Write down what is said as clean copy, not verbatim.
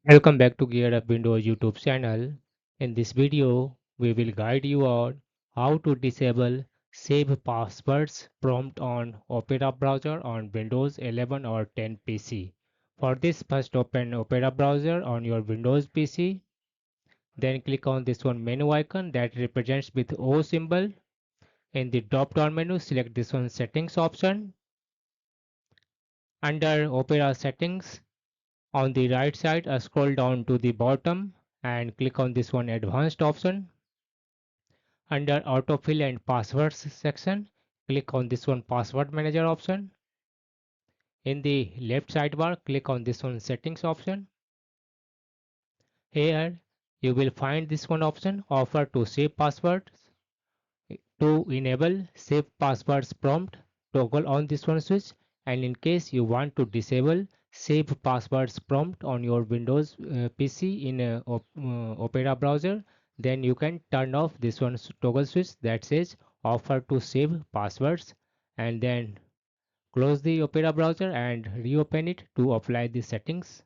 Welcome back to Gear Up Windows YouTube channel. In this video, we will guide you on how to disable Save Passwords prompt on Opera browser on Windows 11 or 10 PC. For this, first open Opera browser on your Windows PC. Then click on this one menu icon that represents with O symbol. In the drop down menu, select this one Settings option. Under Opera Settings, on the right side, scroll down to the bottom and click on this one Advanced option. Under Autofill and Passwords section, click on this one Password Manager option. In the left sidebar, click on this one Settings option. Here, you will find this one option Offer to Save Passwords. To enable Save Passwords prompt, toggle on this one switch, and in case you want to disable Save Passwords prompt on your Windows PC in Opera browser, then you can turn off this one toggle switch that says Offer to Save Passwords, and then close the Opera browser and reopen it to apply the settings.